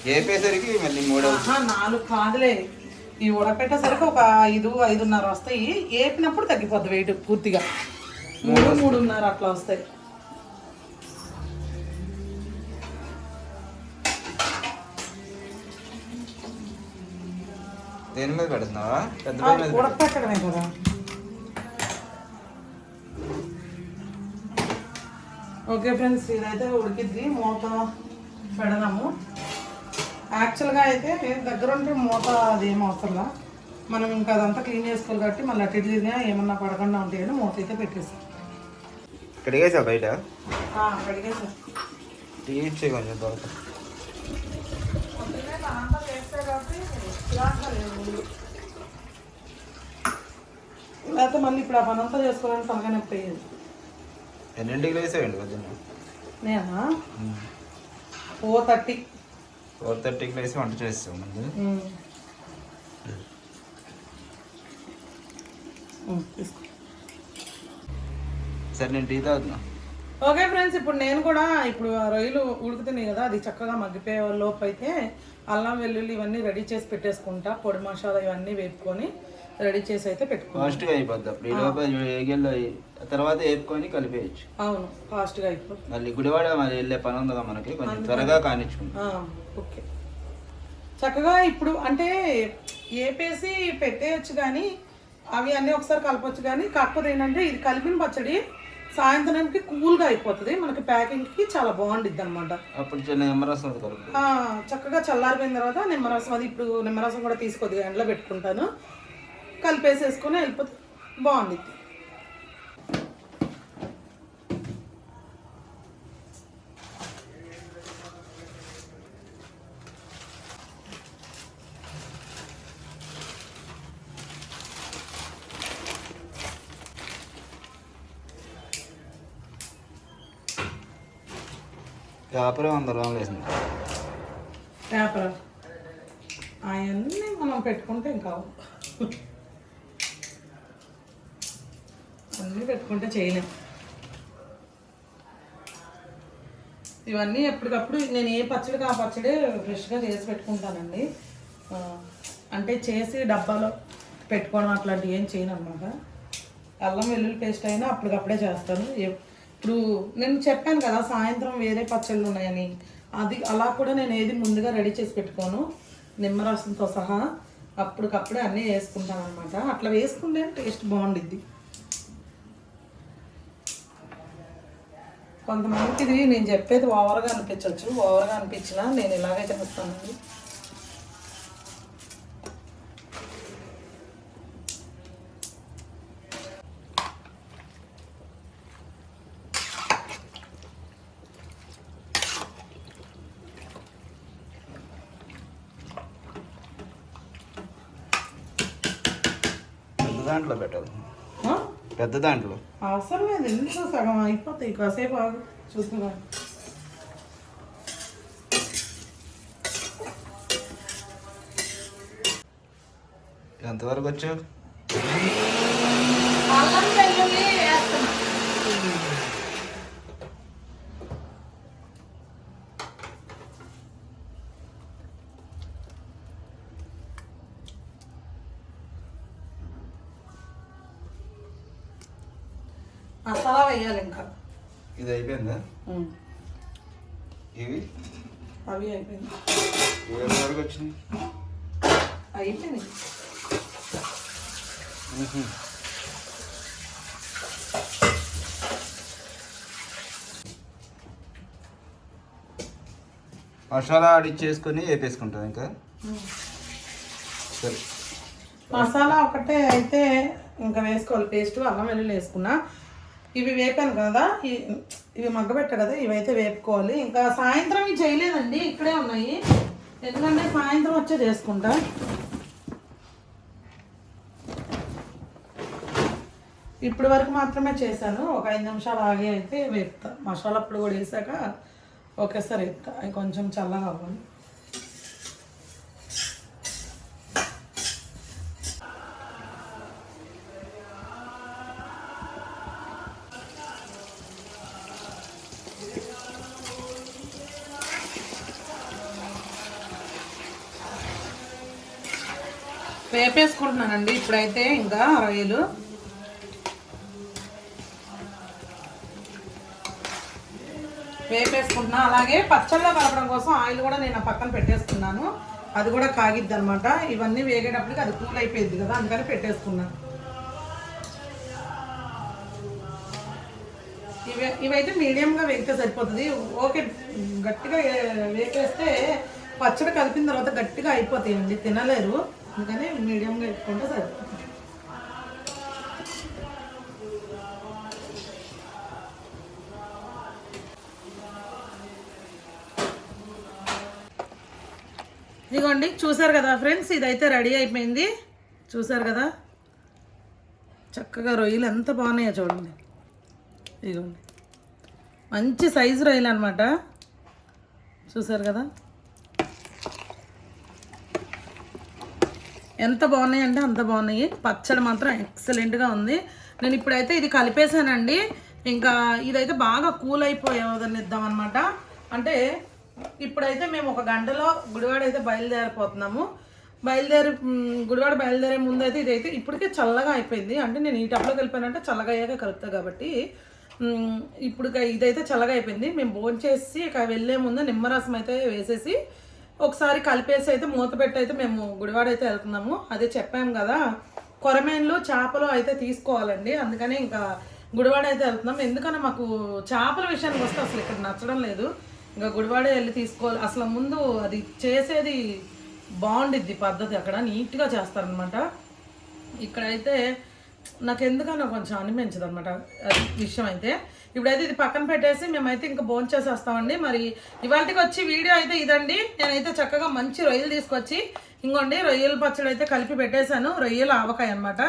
వేపేసరికి మళ్ళీ 3 అవుతాయి. 4 కాదులే, ఇవి ఉడకపెట్టేసరికి ఒక 5, 5.5 వస్తాయి. వేపినప్పుడు తగ్గిపోద్ది వెయిట్ పూర్తిగా. 3, 3.5 అట్లా వస్తాయి. దేని మీద పెడుతున్నావా? ఉడకపెట్టడమే కదా. ఓకే ఫ్రెండ్స్, ఇదైతే ఉడికిద్ది. మూత పెడదాము. యాక్చువల్గా అయితే దగ్గర ఉంటే మూత అదేం అవసరంలా, మనం ఇంకా అదంతా క్లీన్ చేసుకోవాలి కాబట్టి మళ్ళీ అటు ఇట్లా ఏమన్నా పడకుండా ఉంటాయని మూత అయితే పెట్టేస్తాం. కడిగేసా బయట? కడిగేసా. టీ ఇచ్చే కొంచెం తర్వాత. లేకపోతే మళ్ళీ ఇప్పుడు ఆ పనంతా చేసుకోవాలని తనగా నొప్పి అయ్యేది. ఎన్నింటికి లేసావండి పొద్దున్న? నేనా 4:30. 4:30కి లేసి వంట చేస్తాం ముందు. సరే నేను టీ తాగుతున్నా. ఓకే ఫ్రెండ్స్, ఇప్పుడు నేను కూడా ఇప్పుడు రొయ్యలు ఉడుకుతున్నాయి కదా, అది చక్కగా మగ్గిపోయే లోపు అయితే అల్లం వెల్లుల్లి ఇవన్నీ రెడీ చేసి పెట్టేసుకుంటా. పొడి మసాలా ఇవన్నీ వేపుకొని రెడీ చేసి అయితే పెట్టుకుంటాం. ఫాస్ట్గా అయిపోద్ది. తర్వాత వేపుకొని కలిపేయచ్చు. అవును, ఫాస్ట్గా అయిపోతుంది. మళ్ళీ గుడివాడ మరి వెళ్ళే పని ఉంది కదా మనకి, కొంచెం త్వరగా కానిచ్చుకుంటాం. ఓకే, చక్కగా ఇప్పుడు అంటే ఏపేసి పెట్టేయచ్చు, కానీ అవి అన్నీ ఒకసారి కలపచ్చు. కానీ కాకపోతే ఏంటంటే ఇది కలిపిన పచ్చడి సాయంత్రానికి కూల్గా అయిపోతుంది, మనకి ప్యాకింగ్కి చాలా బాగుండిద్ది అనమాట. అప్పుడు నిమ్మరసం చక్కగా చల్లారిపోయిన తర్వాత నిమ్మరసం, అది ఇప్పుడు నిమ్మరసం కూడా తీసుకొద్ది ఎండలో పెట్టుకుంటాను, కలిపేసేసుకొని వెళ్ళిపోతే బాగుండిద్ది. పేపర్ 100 గ్రాములు వేసింది. పేపర్ అవన్నీ మనం పెట్టుకుంటే ఇంకా అన్నీ పెట్టుకుంటే చేయలేం. ఇవన్నీ ఎప్పటికప్పుడు నేను ఏ పచ్చడికి ఆ పచ్చడి ఫ్రెష్గా చేసి పెట్టుకుంటానండి. అంటే చేసి డబ్బాలో పెట్టుకోవడం అట్లాంటివి ఏం చేయను అనమాట. అల్లం వెల్లుల్లి పేస్ట్ అయినా అప్పటికప్పుడే చేస్తాను. ఇప్పుడు నేను చెప్పాను కదా సాయంత్రం వేరే పచ్చళ్ళు ఉన్నాయని, అది అలా కూడా నేను ఏది ముందుగా రెడీ చేసి పెట్టుకోను. నిమ్మరసంతో సహా అప్పటికప్పుడే అన్నీ వేసుకుంటాను అనమాట. అట్లా వేసుకుంటే టేస్ట్ బాగుండిద్ది. కొంతమందికి ఇది నేను చెప్పేది ఓవర్గా అనిపించవచ్చు. ఓవర్గా అనిపించినా నేను ఇలాగే చేస్తానండి. దాంట్లో పెట్టాలి, పెద్ద దాంట్లో అవసరం లేదు. ఎందుకు సగం అయిపోతాయి, కాసేపు ఆగు చూద్దాం. ఎంతవరకు వచ్చావు? మసాలా వేయాలి. ఇంకా ఇది అయిపోయిందా? ఇవి అవి అయిపోయింది. ఎంతవరకు వచ్చినాయి? అయిపోయింది. మసాలా ఆడిచ్చేసుకొని వేపేసుకుంటాం ఇంకా. సరే, మసాలా ఒకటే అయితే ఇంకా వేసుకోవాలి. పేస్ట్ అల్లం వెల్లుల్లి వేసుకున్నా. ఇవి వేపాను కదా, ఇవి మగ్గబెట్ట కదా, ఇవైతే వేపుకోవాలి. ఇంకా సాయంత్రం ఇవి చేయలేదండి, ఇక్కడే ఉన్నాయి. ఎందుకంటే సాయంత్రం వచ్చే చేసుకుంటా. ఇప్పటి వరకు మాత్రమే చేశాను. ఒక 5 నిమిషాలు ఆగి అయితే వేపుతా. మసాలా పొడి కూడా వేసాక ఒకేసారి వేపుతా. అవి కొంచెం చల్లగా అవ్వాలి. వేపేసుకుంటున్నానండి ఇప్పుడైతే. ఇంకా రొయ్యలు వేపేసుకుంటున్నా. అలాగే పచ్చళ్ళలో కలపడం కోసం ఆయిల్ కూడా నేను పక్కన పెట్టేసుకున్నాను. అది కూడా కాగిద్ది అనమాట. ఇవన్నీ వేగేటప్పటికి అది కూల్ అయిపోయింది కదా, అందుకని పెట్టేసుకున్నాను. ఇవైతే మీడియంగా వేగితే సరిపోతుంది. ఓకే, గట్టిగా వేపేస్తే పచ్చడి కలిపిన తర్వాత గట్టిగా అయిపోతాయండి, తినలేరు. అందుకని మీడియంగా వేసుకుంటే సరిపోతుంది. ఇదిగోండి, చూసారు కదా ఫ్రెండ్స్, ఇదైతే రెడీ అయిపోయింది. చూసారు కదా చక్కగా రొయ్యలు ఎంత బాగున్నాయో చూడండి. ఇదిగోండి, మంచి సైజు రొయ్యలు అనమాట. చూసారు కదా ఎంత బాగున్నాయి అంటే అంత బాగున్నాయి. పచ్చడి మాత్రం ఎక్సలెంట్గా ఉంది. నేను ఇప్పుడైతే ఇది కలిపేసానండి. ఇంకా ఇదైతే బాగా కూల్ అయిపోయేదనిద్దాం అనమాట. అంటే ఇప్పుడైతే మేము 1 గంటలో గుడివాడ అయితే బయలుదేరిపోతున్నాము. గుడివాడ బయలుదేరే ముందు అయితే ఇదైతే ఇప్పటికే చల్లగా అయిపోయింది. అంటే నేను ఈ టప్లోకి వెళ్ళిపోయానంటే చల్లగా అయ్యాక కలుపుతా కాబట్టి ఇప్పుడు ఇదైతే చల్లగా అయిపోయింది. మేము భోంచేసి ఇక వెళ్ళే ముందు నిమ్మరసం అయితే వేసేసి ఒకసారి కలిపేసి అయితే మూత పెట్టి అయితే మేము గుడివాడ అయితే వెళ్తున్నాము. అదే చెప్పాము కదా, కొరమేన్లు చేపలు అయితే తీసుకోవాలండి. అందుకని ఇంకా గుడివాడ అయితే వెళ్తున్నాం. ఎందుకని మాకు చేపల విషయానికి వస్తే అసలు ఇక్కడ నచ్చడం లేదు. ఇంకా గుడివాడ వెళ్ళి తీసుకోవాలి. అసలు ముందు అది చేసేది బాగుండిద్ది పద్ధతి, అక్కడ నీట్గా చేస్తారనమాట. ఇక్కడైతే నాకు ఎందుకన్నా కొంచెం అనిపించదు అనమాట అది విషయం. అయితే ఇప్పుడైతే ఇది పక్కన పెట్టేసి మేమైతే ఇంకా భోంచేసేస్తామండి. మరి ఇవాళకి వచ్చి వీడియో అయితే ఇదండి. నేనైతే చక్కగా మంచి రొయ్యలు తీసుకొచ్చి ఇంకోండి రొయ్యల పచ్చడి అయితే కలిపి పెట్టేశాను. రొయ్యలు ఆవకాయ అనమాట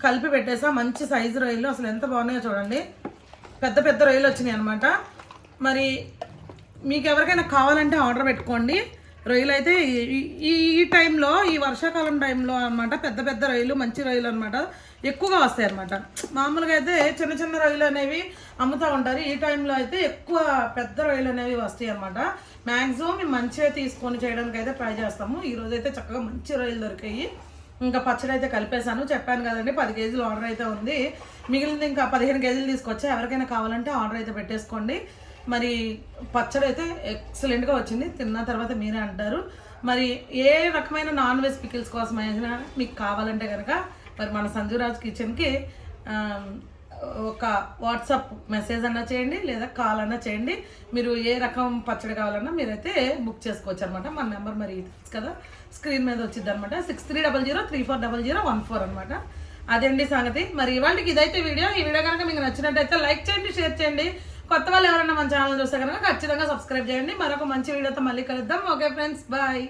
కలిపి పెట్టేసా. మంచి సైజు రొయ్యలు అసలు ఎంత బాగున్నాయో చూడండి. పెద్ద పెద్ద రొయ్యలు వచ్చినాయి అనమాట. మరి మీకు ఎవరికైనా కావాలంటే ఆర్డర్ పెట్టుకోండి. రొయ్యలు అయితే ఈ టైంలో, ఈ వర్షాకాలం టైంలో అనమాట పెద్ద పెద్ద రొయ్యలు, మంచి రొయ్యలు అనమాట ఎక్కువగా వస్తాయి అనమాట. మామూలుగా అయితే చిన్న చిన్న రొయ్యలు అనేవి అమ్ముతూ ఉంటారు. ఈ టైంలో అయితే ఎక్కువ పెద్ద రొయ్యలు అనేవి వస్తాయి అనమాట. మ్యాక్సిమం మేము మంచిగా తీసుకొని చేయడానికి అయితే ట్రై చేస్తాము. ఈరోజు అయితే చక్కగా మంచి రొయ్యలు దొరికాయి. ఇంకా పచ్చడి అయితే కలిపేశాను. చెప్పాను కదండి 10 కేజీలు ఆర్డర్ అయితే ఉంది. మిగిలింది ఇంకా 15 కేజీలు తీసుకొచ్చా. ఎవరికైనా కావాలంటే ఆర్డర్ అయితే పెట్టేసుకోండి. మరి పచ్చడి అయితే ఎక్సలెంట్గా వచ్చింది. తిన్న తర్వాత మీరే అంటారు. మరి ఏ రకమైన నాన్ వెజ్ పికిల్స్ కోసం అయినా మీకు కావాలంటే కనుక మరి మన సంజురాజ్ కిచెన్కి ఒక వాట్సాప్ మెసేజ్ అన్నా చేయండి లేదా కాల్ అన్నా చేయండి. మీరు ఏ రకం పచ్చడి కావాలన్నా మీరైతే బుక్ చేసుకోవచ్చు అనమాట. మన నెంబర్ మరి తెలుసు కదా, స్క్రీన్ మీద వచ్చింది అనమాట. 6300340014 అనమాట. అదండి సంగతి. మరి ఇవాళకి ఇదైతే వీడియో. ఈ వీడియో కనుక మీకు నచ్చినట్టయితే లైక్ చేయండి, షేర్ చేయండి. కొత్త వాళ్ళు ఎవరైనా మన ఛానల్ చూస్తే కనుక ఖచ్చితంగా సబ్స్క్రైబ్ చేయండి. మరొక మంచి వీడియోతో మళ్ళీ కలుద్దాం. Okay friends, bye.